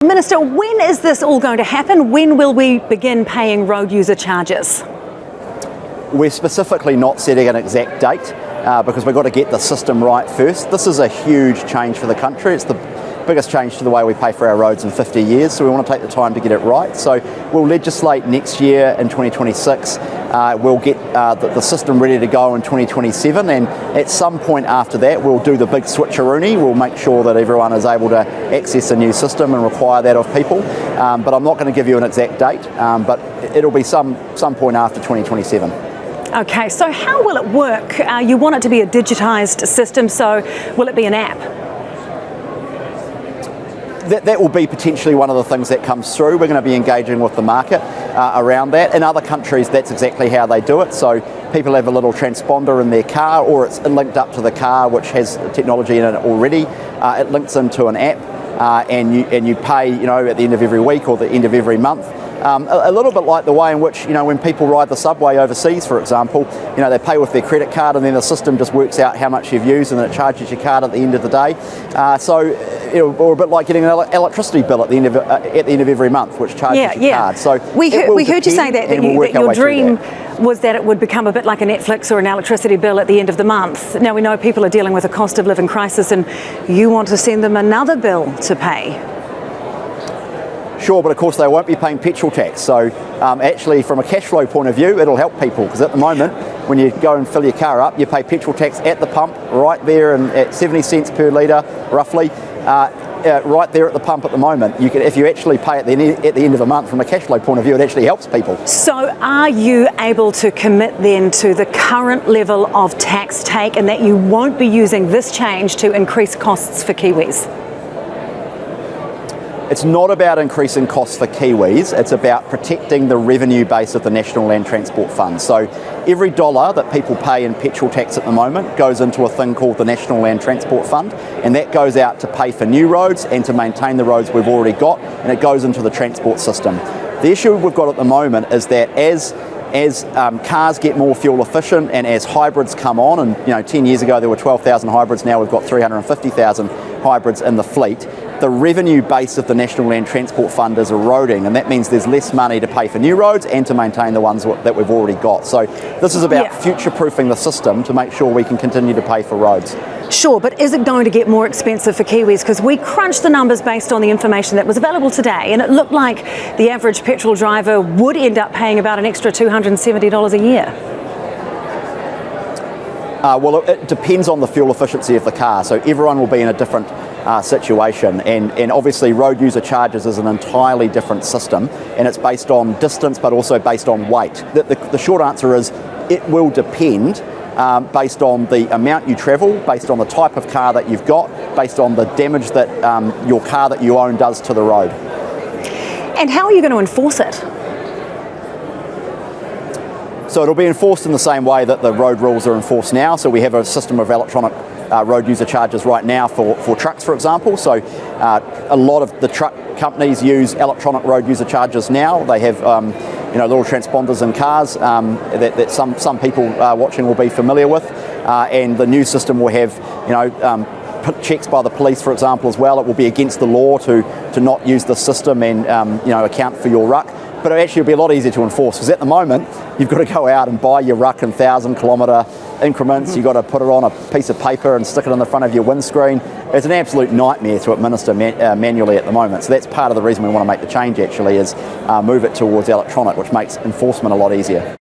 Minister, when is this all going to happen? When will we begin paying road user charges? We're specifically not setting an exact date because we've got to get the system right first. This is a huge change for the country. It's the biggest change to the way we pay for our roads in 50 years, so we want to take the time to get it right. So we'll legislate next year in 2026. We'll get the system ready to go in 2027, and at some point after that we'll do the big switcheroony. We'll make sure that everyone is able to access the new system and require that of people. But I'm not going to give you an exact date, but it'll be some point after 2027. Okay, so how will it work? You want it to be a digitised system, so will it be an app? That will be potentially one of the things that comes through. We're going to be engaging with the market around that. In other countries, that's exactly how they do it. So people have a little transponder in their car, or it's linked up to the car, which has technology in it already. It links into an app, and you pay, at the end of every week or the end of every month. A little bit like the way in which, when people ride the subway overseas, for example, they pay with their credit card, and then the system just works out how much you've used, and then it charges your card at the end of the day. Or a bit like getting an electricity bill at the end of every month, which charges your card. So we heard you say that your dream was that it would become a bit like a Netflix or an electricity bill at the end of the month. Now we know people are dealing with a cost of living crisis, and you want to send them another bill to pay. Sure, but of course they won't be paying petrol tax. So actually, from a cash flow point of view, it'll help people, because at the moment, when you go and fill your car up, you pay petrol tax at the pump, right there, and at 70 cents per litre, roughly. Right there at the pump at the moment. If you actually pay at the end of the month, from a cash flow point of view, it actually helps people. So are you able to commit then to the current level of tax take, and that you won't be using this change to increase costs for Kiwis? It's not about increasing costs for Kiwis, it's about protecting the revenue base of the National Land Transport Fund. So every dollar that people pay in petrol tax at the moment goes into a thing called the National Land Transport Fund, and that goes out to pay for new roads and to maintain the roads we've already got, and it goes into the transport system. The issue we've got at the moment is that as cars get more fuel efficient, and as hybrids come on, and 10 years ago there were 12,000 hybrids, now we've got 350,000 hybrids in the fleet, the revenue base of the National Land Transport Fund is eroding, and that means there's less money to pay for new roads and to maintain the ones that we've already got. So this is about future-proofing the system to make sure we can continue to pay for roads. Sure, but is it going to get more expensive for Kiwis? Because we crunched the numbers based on the information that was available today, and it looked like the average petrol driver would end up paying about an extra $270 a year. Well, it depends on the fuel efficiency of the car, so everyone will be in a different situation, and obviously road user charges is an entirely different system, and it's based on distance but also based on weight. The short answer is it will depend based on the amount you travel, based on the type of car that you've got, based on the damage that your car that you own does to the road. And how are you going to enforce it? So it'll be enforced in the same way that the road rules are enforced now. So we have a system of electronic road user charges right now for trucks, for example. So a lot of the truck companies use electronic road user charges now. They have little transponders in cars that some people watching will be familiar with, and the new system will have checks by the police, for example, as well. It will be against the law to not use the system and account for your ruck. But it actually will be a lot easier to enforce, because at the moment you've got to go out and buy your ruck in 1,000-kilometre increments. You've got to put it on a piece of paper and stick it in the front of your windscreen. It's an absolute nightmare to administer manually at the moment. So that's part of the reason we want to make the change, actually, is move it towards electronic, which makes enforcement a lot easier.